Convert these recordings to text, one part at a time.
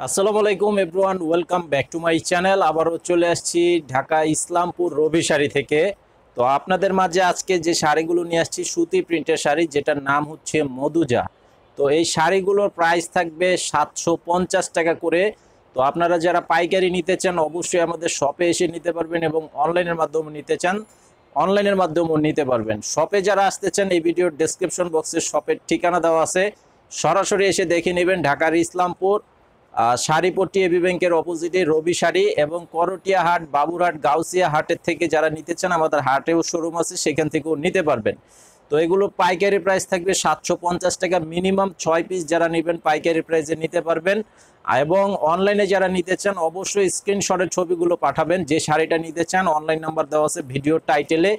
আসসালামু আলাইকুম everyone, welcome back to my channel. আবারও চলে আসছি ঢাকা ইসলামপুর রবি শাড়ি থেকে। তো আপনাদের মাঝে আজকে যে শাড়িগুলো নিয়ে আসছি সুতি প্রিন্টের শাড়ি, যেটার নাম হচ্ছে মধুজা। তো এই শাড়িগুলোর প্রাইস থাকবে 750 টাকা করে। তো আপনারা যারা পাইকারি নিতে চান অবশ্যই আমাদের শপে এসে নিতে পারবেন, এবং অনলাইনের মাধ্যমে নিতে চান অনলাইনের মাধ্যমেও নিতে পারবেন। শপে যারা আসতে চান এই ভিডিওর ডেসক্রিপশন বক্সে শপের ঠিকানা দেওয়া আছে, সরাসরি এসে দেখে নেবেন। ঢাকার ইসলামপুর শাড়িপট্টি এবি ব্যাংকের অপোজিটে রবি শাড়ি, এবং করটিয়া হাট, বাবুরহাট, গাউসিয়া হাটের থেকে যারা নিতে চান আমাদের হাটেও শোরুম আছে, সেখান থেকেও নিতে পারবেন। তো এগুলো পাইকারি প্রাইস থাকবে 750 টাকা, মিনিমাম 6 পিস যারা নেবেন পাইকারি প্রাইসে নিতে পারবেন। এবং অনলাইনে যারা নিতে চান অবশ্যই স্ক্রিনশটের ছবিগুলো পাঠাবেন। যে শাড়িটা নিতে চান অনলাইন নাম্বার দেওয়া আছে ভিডিও টাইটেলে,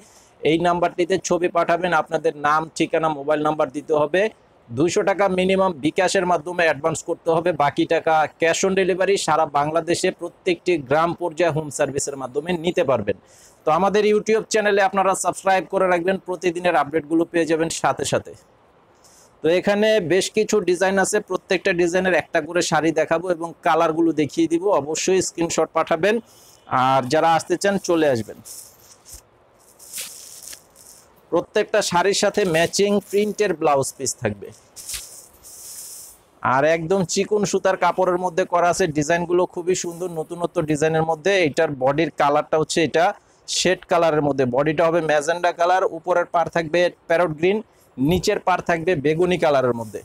এই নাম্বারটিতে ছবি পাঠাবেন। আপনাদের নাম, ঠিকানা, মোবাইল নাম্বার দিতে হবে। 200 টাকা মিনিমাম বিকাশের মাধ্যমে অ্যাডভান্স করতে হবে, বাকি টাকা ক্যাশ অন ডেলিভারি সারা বাংলাদেশে প্রত্যেকটি গ্রাম পর্যায়ে হোম সার্ভিসের মাধ্যমে নিতে পারবেন। তো আমাদের ইউটিউব চ্যানেলে আপনারা সাবস্ক্রাইব করে রাখবেন, প্রতিদিনের আপডেটগুলো পেয়ে যাবেন সাথে সাথে। তো এখানে বেশ কিছু ডিজাইন আছে, প্রত্যেকটা ডিজাইনের একটা করে শাড়ি দেখাবো এবং কালারগুলো দেখিয়ে দিব। অবশ্যই স্ক্রিনশট পাঠাবেন, আর যারা আসতে চান চলে আসবেন। প্রত্যেকটা শাড়ির সাথে ম্যাচিং প্রিন্টের ব্লাউজ পিস থাকবে, আর একদম চিকন সুতার কাপড়ের মধ্যে করা আছে। ডিজাইনগুলো খুবই সুন্দর, নতুনত্ব ডিজাইনের মধ্যে। এটার বডির কালারটা হচ্ছে এটা শেড কালারের মধ্যে, বডিটা হবে ম্যাজেন্ডা কালার, উপরের পার থাকবে প্যারট গ্রিন, নিচের পার থাকবে বেগুনি কালারের মধ্যে।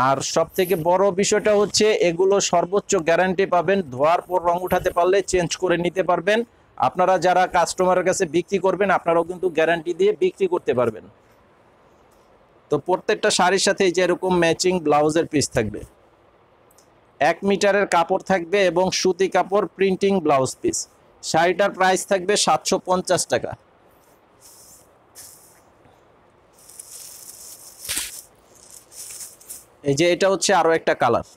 আর সব থেকে বড় বিষয়টা হচ্ছে এগুলো সর্বোচ্চ গ্যারান্টি পাবেন, ধোয়ার পর রং উঠাতে পারলে চেঞ্জ করে নিতে পারবেন। আপনারা যারা কাস্টমারের কাছে বিক্রি করবেন আপনারাও কিন্তু গ্যারান্টি দিয়ে বিক্রি করতে পারবেন। তো প্রত্যেকটা শাড়ির সাথে এই যে এরকম ম্যাচিং ব্লাউজের পিস থাকবে, 1 মিটারের কাপড় থাকবে এবং সুতি কাপড় প্রিন্টিং ব্লাউজ পিস। শাড়িটার প্রাইস থাকবে 750 টাকা। এই যে এটা হচ্ছে আরো একটা কালার,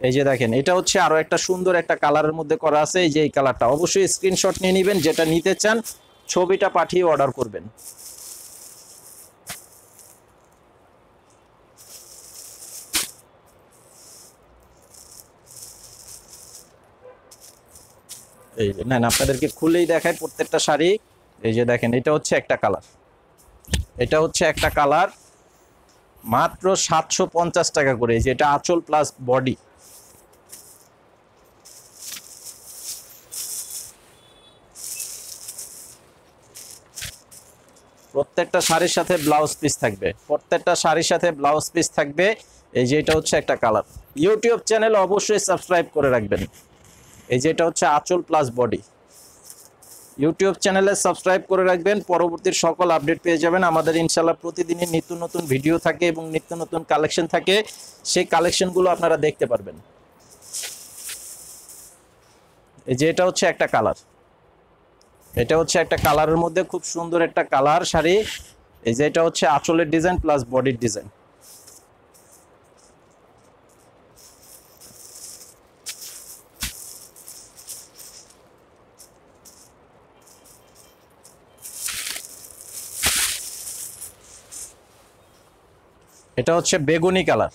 এই যে দেখেন এটা হচ্ছে আরো একটা সুন্দর একটা কালারের মধ্যে করা আছে। এই যে এই কালারটা অবশ্যই স্ক্রিনশট নিয়ে নেবেন, যেটা নিতে চান ছবিটা পাঠিয়ে অর্ডার করবেন। এই যে নেন, আপনাদেরকে খুলেই দেখায় প্রত্যেকটা শাড়ি। এই যে দেখেন এটা হচ্ছে একটা কালার, এটা হচ্ছে একটা কালার, মাত্র 750 টাকা করে। এই যে এটা আঁচল প্লাস বডি। প্রত্যেকটা শাড়ির সাথে ব্লাউজ পিস থাকবে, প্রত্যেকটা শাড়ির সাথে ব্লাউজ পিস থাকবে। এই যে এটা হচ্ছে একটা কালার। ইউটিউব চ্যানেল অবশ্যই সাবস্ক্রাইব করে রাখবেন। এই যে এটা হচ্ছে আঁচল প্লাস বডি। ইউটিউব চ্যানেলে সাবস্ক্রাইব করে রাখবেন, পরবর্তী সকল আপডেট পেয়ে যাবেন। আমাদের ইনশাল্লাহ প্রতিদিনই নিত্য নতুন ভিডিও থাকে এবং নিত্য নতুন কালেকশন থাকে, সেই কালেকশনগুলো আপনারা দেখতে পারবেন। এই যে এটা হচ্ছে একটা কালার, এটা হচ্ছে একটা কালারের মধ্যে খুব সুন্দর একটা কালার শাড়ি। এই যে এটা হচ্ছে আঁচলের ডিজাইন প্লাস বডির ডিজাইন। এটা হচ্ছে বেগুনি কালার,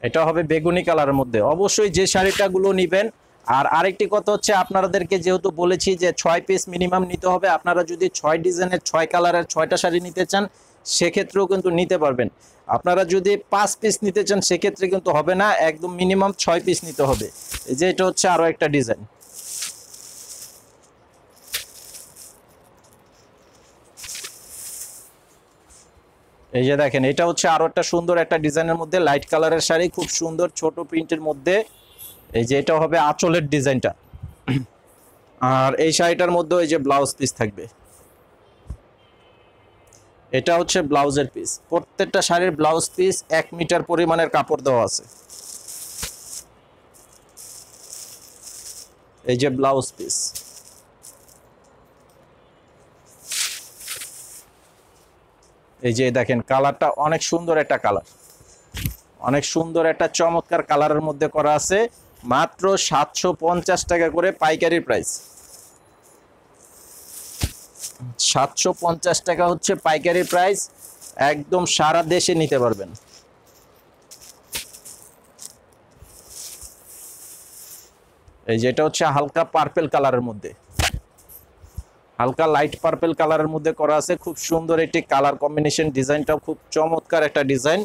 এটা হবে বেগুনি কালারের মধ্যে। অবশ্যই যে শাড়িটাগুলো নেবেন। আর আরেকটি কথা হচ্ছে, আপনাদেরকে যেহেতু বলেছি যে 6 পিস মিনিমাম নিতে হবে, আপনারা যদি 6 ডিজাইনের 6 কালারের 6টা শাড়ি নিতে চান সেক্ষেত্রেও কিন্তু নিতে পারবেন। আপনারা যদি 5 পিস নিতে চান সেক্ষেত্রে কিন্তু হবে না, একদম মিনিমাম 6 পিস নিতে হবে। এই যে এটা হচ্ছে আরো একটা ডিজাইন। এই যে দেখেন এটা হচ্ছে আরো একটা সুন্দর একটা ডিজাইনের মধ্যে, লাইট কালারের শাড়ি, খুব সুন্দর ছোট প্রিন্টের মধ্যে। এই যে এটা হবে আঁচলের ডিজাইনটা, আর এই শাড়িটার মধ্যে এই যে ব্লাউজ পিস থাকবে। এটা হচ্ছে ব্লাউজের পিস, প্রত্যেকটা শাড়ির ব্লাউজ পিস 1 মিটার পরিমাণের কাপড় দেওয়া আছে। এই যে ব্লাউজ পিস। এই যে দেখেন কালারটা অনেক সুন্দর একটা কালার, অনেক সুন্দর একটা চমৎকার কালারের মধ্যে করা আছে। মাত্র 750 টাকা করে পাইকারি প্রাইস। 750 টাকা হচ্ছে পাইকারি প্রাইস, একদম সারা দেশে নিতে পারবেন। এই যেটা হচ্ছে হালকা পার্পল কালারের মধ্যে, হালকা লাইট পার্পল কালারের মধ্যে করা আছে। খুব সুন্দর একটি কালার কম্বিনেশন, ডিজাইনটাও খুব চমৎকার একটা ডিজাইন।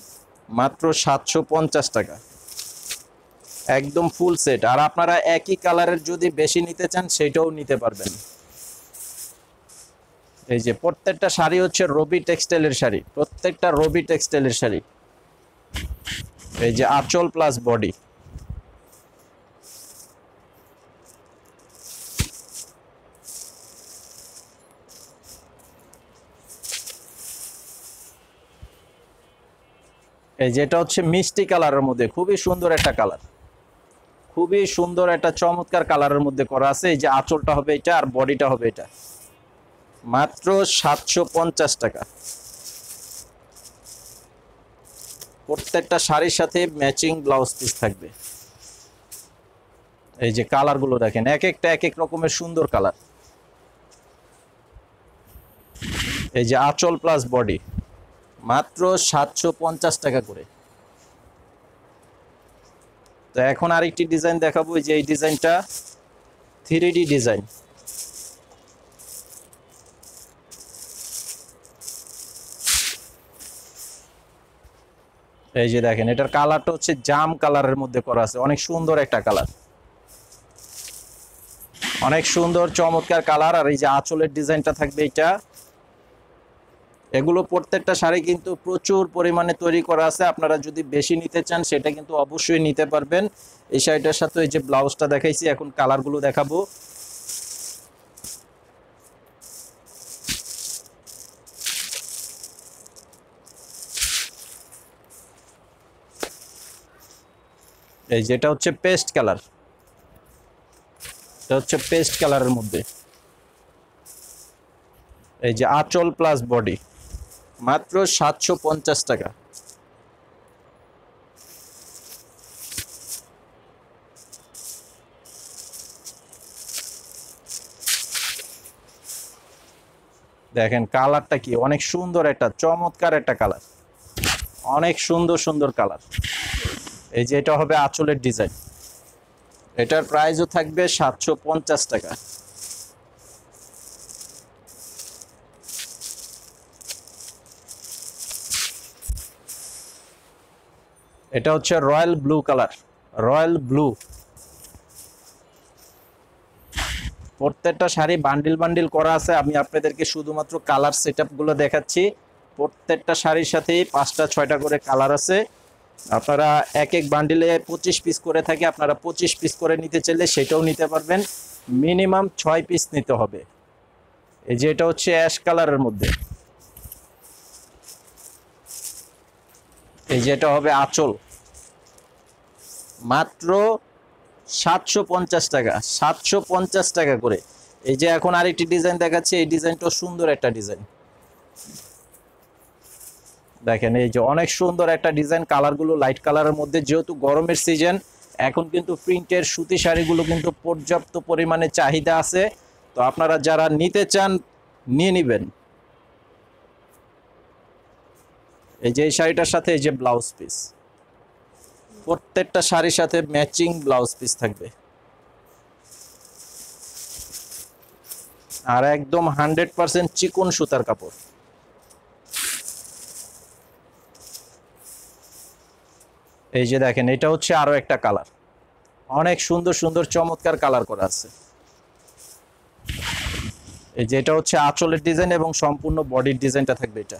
মাত্র 750 টাকা, একদম ফুল সেট। আর আপনারা একই কালারের যদি বেশি নিতে চান সেটাও নিতে পারবেন। এই যে প্রত্যেকটা শাড়ি হচ্ছে রবি টেক্সটাইলের শাড়ি, প্রত্যেকটা রবি টেক্সটাইলের শাড়ি। এই যে আঁচল প্লাস বডি, এই যেটা হচ্ছে মিষ্টি কালারের মধ্যে খুবই সুন্দর একটা কালার, খুবই সুন্দর একটা চমৎকার কালারের মধ্যে করা আছে। এই যে আঁচলটা হবে এটা আর বডিটা হবে এটা। মাত্র 750 টাকা। প্রত্যেকটা শাড়ির সাথে ম্যাচিং ব্লাউজ পিস থাকবে। এই যে কালারগুলো দেখেন, এক একটা এক এক রকমের সুন্দর কালার। এই যে আঁচল প্লাস বডি, মাত্র 750 টাকা করে। তো এখন আরেকটি ডিজাইন দেখাবো, যে এই ডিজাইনটা 3D ডিজাইন। এই যে দেখেন, এটার কালারটা হচ্ছে জাম কালারের মধ্যে করা আছে, অনেক সুন্দর একটা কালার, অনেক সুন্দর চমৎকার কালার। আর এই যে আঁচলের ডিজাইনটা থাকবে এটা। এগুলো প্রত্যেকটা শাড়ি কিন্তু প্রচুর পরিমাণে তৈরি করা আছে, আপনারা যদি বেশি নিতে চান সেটা কিন্তু অবশ্যই নিতে পারবেন। এই শাড়িটার সাথে এই যে ব্লাউজটা দেখাইছি, এখন কালারগুলো দেখাবো। এই যেটা হচ্ছে পেস্ট কালার, এটা হচ্ছে পেস্ট কালারের মধ্যে। এই যে আঁচল প্লাস বডি, মাত্র 750 টাকা। দেখেন কালারটা কি, অনেক সুন্দর একটা চমৎকার একটা কালার, অনেক সুন্দর সুন্দর কালার। এই যে এটা হবে আঁচলের ডিজাইন, এটার প্রাইসও থাকবে 750 টাকা। এটা হচ্ছে royal blue colour, royal blue. প্রত্যেকটা শাড়ি বান্ডিল বান্ডিল করা আছে, আমি আপনাদেরকে শুধুমাত্র কালার সেটআপগুলো দেখাচ্ছি। প্রত্যেকটা শাড়ির সাথেই 5টা 6টা করে কালার আছে। আপনারা এক এক বান্ডিলে 25 পিস করে থাকে, আপনারা 25 পিস করে নিতে চাইলে সেটাও নিতে পারবেন। মিনিমাম 6 পিস নিতে হবে। এই যে এটা হচ্ছে অ্যাশ কালারের মধ্যে, এই যে এটা হবে আঁচল, মাত্র 750 টাকা, 750 টাকা করে। এই যে এখন আরেকটি ডিজাইন দেখাচ্ছি, এই ডিজাইনটা সুন্দর একটা ডিজাইন। দেখেন এই যে অনেক সুন্দর একটা ডিজাইন, কালারগুলো লাইট কালারের মধ্যে। যেহেতু গরমের সিজন, এখন কিন্তু প্রিন্টের সুতি শাড়িগুলো কিন্তু পর্যাপ্ত পরিমাণে চাহিদা আছে। তো আপনারা যারা নিতে চান নিয়ে নেবেন। এই যে এই শাড়িটার সাথে এই যে ব্লাউজ পিস, প্রত্যেকটা শাড়ির সাথে ম্যাচিং ব্লাউজ পিস থাকবে। আর একদম 100% চিকন সুতার কাপড়। এই যে দেখেন, এটা হচ্ছে আরো একটা কালার, অনেক সুন্দর সুন্দর চমৎকার কালার করা আছে। এই যে এটা হচ্ছে আঁচলের ডিজাইন এবং সম্পূর্ণ বডির ডিজাইনটা থাকবে এটা।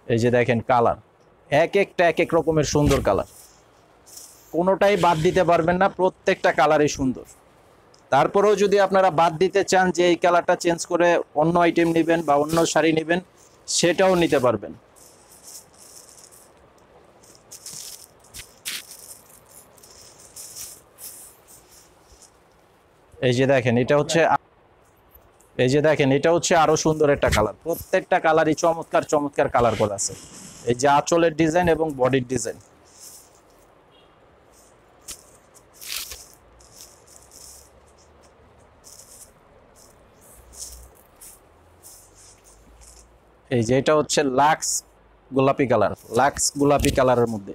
এই যে দেখেন কালার, এক একটা এক এক রকমের সুন্দর কালার, কোনোটাই বাদ দিতে পারবেন না, প্রত্যেকটা কালারই সুন্দর। তারপরেও যদি আপনারা বাদ দিতে চান যে এই কালারটা চেঞ্জ করে অন্য আইটেম নেবেন বা অন্য শাড়ি নেবেন, সেটাও নিতে পারবেন। এই যে দেখেন এটা হচ্ছে, এই যে দেখেন এটা হচ্ছে আরো সুন্দর একটা কালার, প্রত্যেকটা কালারই চমৎকার চমৎকার কালার করা আছে। এই যে আঁচলের ডিজাইন এবং বডির ডিজাইন। এই যে এটা হচ্ছে লাক্স গোলাপি কালার, লাক্স গোলাপি কালারের মধ্যে।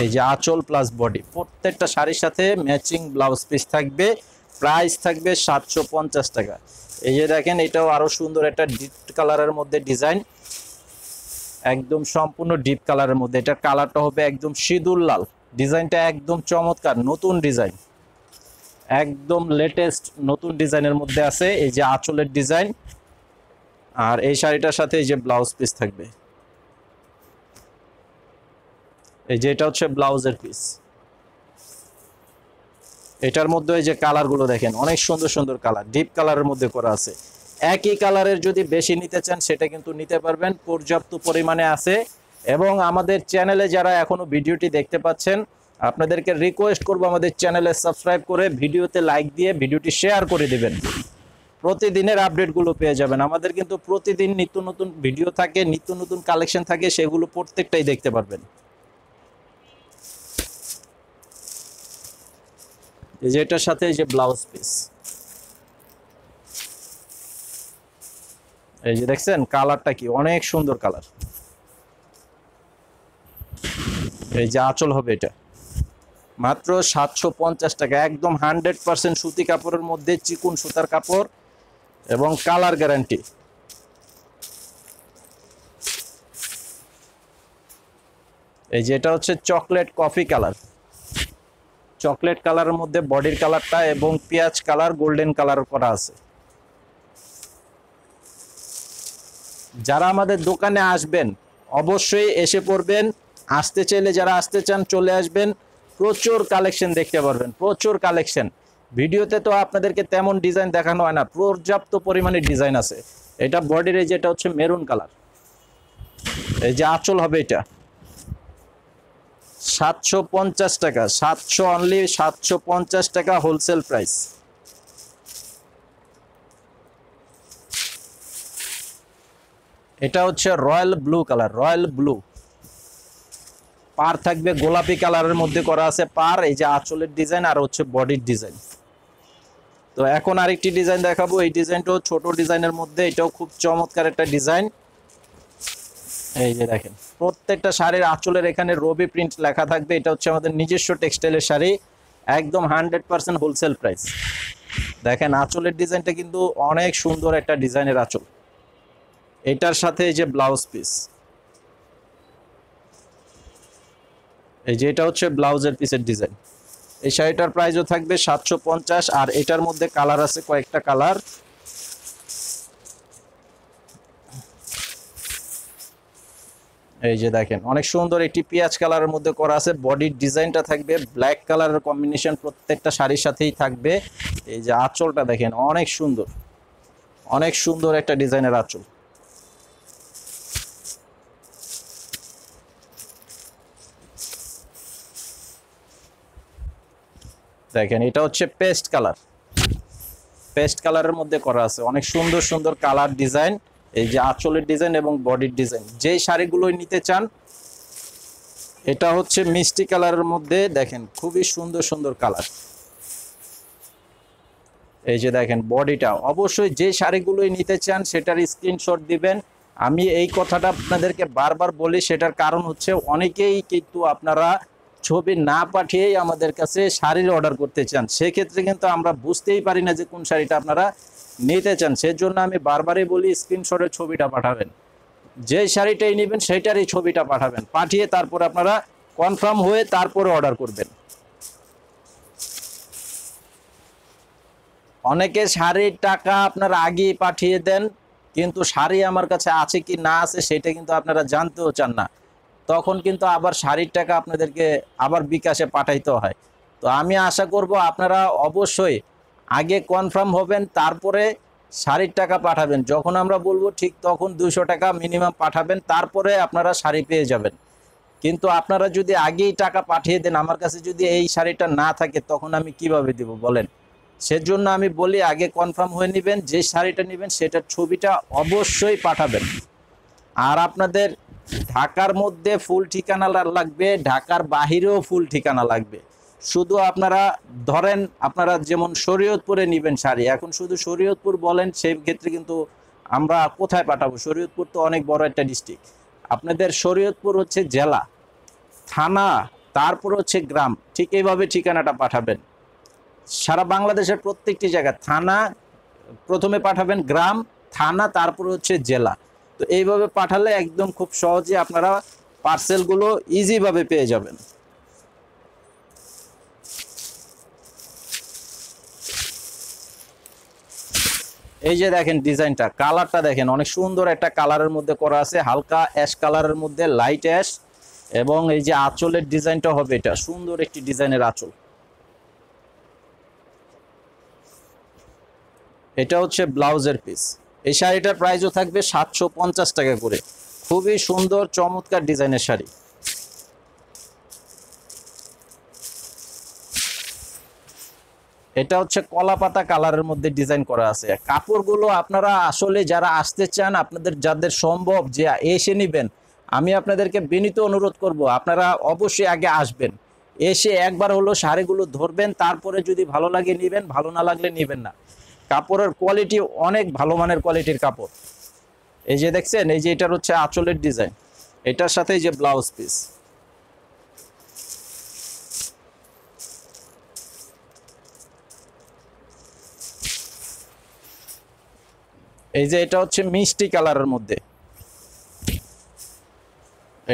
এই যে আঁচল প্লাস বডি, প্রত্যেকটা শাড়ির সাথে ম্যাচিং ব্লাউজ পিস থাকবে। প্রাইস থাকবে 750 টাকা। এই যে দেখেন এটাও আরো সুন্দর একটা ডিপ কালারের মধ্যে ডিজাইন, একদম সম্পূর্ণ ডিপ কালারের মধ্যে। এটা কালারটা হবে একদম সিঁদুর লাল। ডিজাইনটা একদম চমৎকার, নতুন ডিজাইন, একদম লেটেস্ট নতুন ডিজাইনের মধ্যে আছে। এই যে আঁচলের ডিজাইন, আর এই শাড়িটার সাথে এই যে ব্লাউজ পিস থাকবে। এই যে এটা হচ্ছে ব্লাউজের পিস। এটার মধ্যে এই যে কালারগুলো দেখেন, অনেক সুন্দর সুন্দর কালার, ডিপ কালারের মধ্যে করা আছে। একই কালারের যদি বেশি নিতে চান সেটা কিন্তু নিতে পারবেন, পর্যাপ্ত পরিমাণে আছে। এবং আমাদের চ্যানেলে যারা এখনো ভিডিওটি দেখতে পাচ্ছেন, আপনাদেরকে রিকোয়েস্ট করব আমাদের চ্যানেলে সাবস্ক্রাইব করে ভিডিওতে লাইক দিয়ে ভিডিওটি শেয়ার করে দিবেন। প্রতিদিনের আপডেটগুলো পেয়ে যাবেন। আমাদের কিন্তু প্রতিদিন নিত্য নতুন ভিডিও থাকে, নিত্য নতুন কালেকশন থাকে, সেগুলো প্রত্যেকটাই দেখতে পারবেন। এই যে এটার সাথে এই যে ব্লাউজ পিস, এই যে দেখছেন কালারটা কি অনেক সুন্দর কালার। এই যে আঁচল হবে এটা মাত্র 750 টাকা, একদম 100% সুতি কাপড়ের মধ্যে, চিকুন সুতার কাপড় এবং কালার গ্যারান্টি। এই যে এটা হচ্ছে চকলেট কফি কালার, চকলেট কালারের মধ্যে বডির কালারটা এবং পেঁয়াজ কালার গোল্ডেন কালার করা আছে। যারা আমাদের দোকানে আসবেন অবশ্যই এসে পড়বেন, আসতে চাইলে যারা আসতে চান চলে আসবেন। প্রচুর কালেকশন দেখতে পারবেন, প্রচুর কালেকশন। ভিডিওতে তো আপনাদেরকে তেমন ডিজাইন দেখানো হয় না, পর্যাপ্ত পরিমাণে ডিজাইন আছে। এটা বডির, এই যেটা হচ্ছে মেরুন কালার। এই যে আঁচল হবে এটা 750 টাকা, 700 অনলি 750 টাকা হোলসেল প্রাইস। এটা হচ্ছে royal blue colour, royal blue. পার থাকবে গোলাপি কালারের মধ্যে করা আছে পার। এই যে আঁচলের ডিজাইন আর হচ্ছে বডির ডিজাইন। তো এখন আরেকটি ডিজাইন দেখাবো। এই ডিজাইনটাও ছোট ডিজাইনের মধ্যে, এটাও খুব চমৎকার একটা ডিজাইন। এই যে দেখেন প্রত্যেকটা শাড়ির আঁচলের এখানে রবি প্রিন্ট লেখা থাকবে। এটা হচ্ছে আমাদের নিজস্ব টেক্সটাইলের শাড়ি, একদম 100% হোলসেল প্রাইস। দেখেন আঁচলের ডিজাইনটা কিন্তু অনেক সুন্দর একটা ডিজাইনের আঁচল। এটার সাথে এই যে ব্লাউজ পিস, এই যে এটা হচ্ছে ব্লাউজের পিসের ডিজাইন। এই শাড়িটার প্রাইসও থাকবে 750। আর এটার মধ্যে কালার আছে কয়েকটা কালার। এই যে দেখেন অনেক সুন্দর একটি পেঁয়াজ কালারের মধ্যে করা আছে। বডির ডিজাইনটা থাকবে ব্ল্যাক কালারের কম্বিনেশন, প্রত্যেকটা শাড়ির সাথেই থাকবে। এই যে আঁচলটা দেখেন অনেক সুন্দর, অনেক সুন্দর একটা ডিজাইনের আঁচল। দেখেন এটা হচ্ছে পেস্ট কালার, পেস্ট কালারের মধ্যে করা আছে, অনেক সুন্দর সুন্দর কালার ডিজাইন। এই যে আঁচলের ডিজাইন এবং বডির ডিজাইন, যেই শাড়িগুলোই নিতে চান। এটা হচ্ছে মিষ্টি কালারের মধ্যে, দেখেন খুবই সুন্দর সুন্দর কালার। এই যে দেখেন বডিটা, অবশ্যই যে শাড়িগুলোই নিতে চান সেটার স্ক্রিনশট দিবেন। আমি এই কথাটা আপনাদেরকে বারবার বলি, সেটার কারণ হচ্ছে অনেকেই কিন্তু আপনারা ছবি না পাঠিয়েই আমাদের কাছে শাড়ির অর্ডার করতে চান। সেক্ষেত্রে কিন্তু আমরা বুঝতেই পারি না যে কোন শাড়িটা আপনারা নিতে চান। সেজন্য আমি বারবারই বলি স্ক্রিনশটের ছবিটা পাঠাবেন, যে শাড়িটাই নেবেন সেইটারই ছবিটা পাঠাবেন, পাঠিয়ে তারপর আপনারা কনফার্ম হয়ে তারপরে অর্ডার করবেন। অনেকে শাড়ির টাকা আপনারা আগেই পাঠিয়ে দেন, কিন্তু শাড়ি আমার কাছে আছে কি না আছে সেটা কিন্তু আপনারা জানতেও চান না। তখন কিন্তু আবার শাড়ির টাকা আপনাদেরকে আবার বিকাশে পাঠাইতে হয়। তো আমি আশা করব আপনারা অবশ্যই আগে কনফার্ম হবেন, তারপরে শাড়ির টাকা পাঠাবেন। যখন আমরা বলবো ঠিক তখন 200 টাকা মিনিমাম পাঠাবেন, তারপরে আপনারা শাড়ি পেয়ে যাবেন। কিন্তু আপনারা যদি আগেই টাকা পাঠিয়ে দেন, আমার কাছে যদি এই শাড়িটা না থাকে তখন আমি কিভাবে দিব বলেন? সেজন্য আমি বলি আগে কনফার্ম হয়ে নেবেন, যে শাড়িটা নেবেন সেটার ছবিটা অবশ্যই পাঠাবেন। আর আপনাদের ঢাকার মধ্যে ফুল ঠিকানা লাগবে, ঢাকার বাহিরেও ফুল ঠিকানা লাগবে। শুধু আপনারা ধরেন আপনারা যেমন শরীয়তপুরে নেবেন শাড়ি, এখন শুধু শরীয়তপুর বলেন, সেই ক্ষেত্রে কিন্তু আমরা কোথায় পাঠাবো? শরীয়তপুর তো অনেক বড় একটা ডিস্ট্রিক্ট। আপনাদের শরীয়তপুর হচ্ছে জেলা, থানা, তারপর হচ্ছে গ্রাম, ঠিক এইভাবে ঠিকানাটা পাঠাবেন। সারা বাংলাদেশের প্রত্যেকটি জায়গা, থানা প্রথমে পাঠাবেন, গ্রাম, থানা, তারপর হচ্ছে জেলা। তো এইভাবে পাঠালে একদম খুব সহজে আপনারা পার্সেলগুলো ইজিভাবে পেয়ে যাবেন। এই যে দেখেন ডিজাইনটা, কালারটা দেখেন, অনেক সুন্দর একটা কালারের মধ্যে করা আছে, হালকা অ্যাশ কালারের মধ্যে, লাইট অ্যাশ। এবং এই যে আঁচলের ডিজাইনটা হবে, এটা সুন্দর একটি ডিজাইনের আঁচল। এটা হচ্ছে ব্লাউজের পিস। এই শাড়িটার প্রাইসও থাকবে 750 টাকা করে। খুবই সুন্দর চমৎকার ডিজাইনের শাড়ি। এটা হচ্ছে কলা পাতা কালারের মধ্যে ডিজাইন করা আছে। কাপড়গুলো আপনারা আসলে যারা আসতে চান, আপনাদের যাদের সম্ভব যে এসে নেবেন, আমি আপনাদেরকে বিনীত অনুরোধ করব আপনারা অবশ্যই আগে আসবেন, এসে একবার হলো শাড়িগুলো ধরবেন, তারপরে যদি ভালো লাগে নেবেন, ভালো না লাগলে নেবেন না। কাপড়ের কোয়ালিটি অনেক ভালো মানের কোয়ালিটির কাপড়। এই যে দেখছেন, এই যে এটার হচ্ছে আঁচলের ডিজাইন, এটার সাথে এই যে ব্লাউজ পিস। এই যে এটা হচ্ছে মিষ্টি কালারের মধ্যে,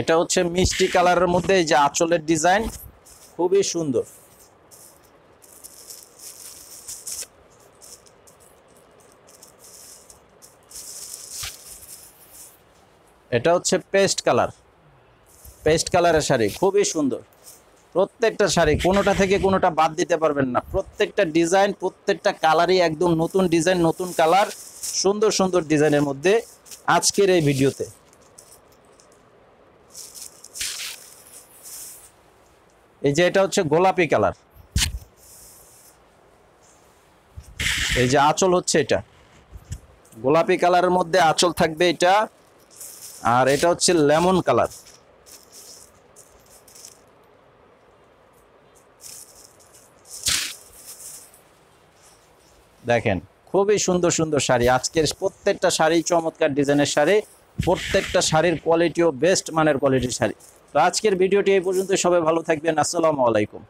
এটা হচ্ছে মিষ্টি কালারের মধ্যে এই যে আঁচলের ডিজাইন, খুবই সুন্দর। এটা হচ্ছে পেস্ট কালার, পেস্ট কালারের শাড়ি, খুবই সুন্দর। প্রত্যেকটা শাড়ি কোনোটা থেকে কোনোটা বাদ দিতে পারবেন না। প্রত্যেকটা ডিজাইন, প্রত্যেকটা কালারই একদম নতুন ডিজাইন, নতুন কালার, সুন্দর সুন্দর ডিজাইনের মধ্যে আজকের এই ভিডিওতে। এই যে এটা হচ্ছে গোলাপি কালার, এই যে আঁচল হচ্ছে এটা গোলাপি কালারের মধ্যে আঁচল থাকবে এটা। আর এটা হচ্ছে লেমন কালার। দেখেন খুবই সুন্দর সুন্দর শাড়ি। আজকের প্রত্যেকটা শাড়ি চমৎকার ডিজাইনের শাড়ি, প্রত্যেকটা শাড়ির কোয়ালিটিও বেস্ট মানের কোয়ালিটির শাড়ি। তো আজকের ভিডিওটি এই পর্যন্ত, সবাই ভালো থাকবেন। আসসালামু আলাইকুম।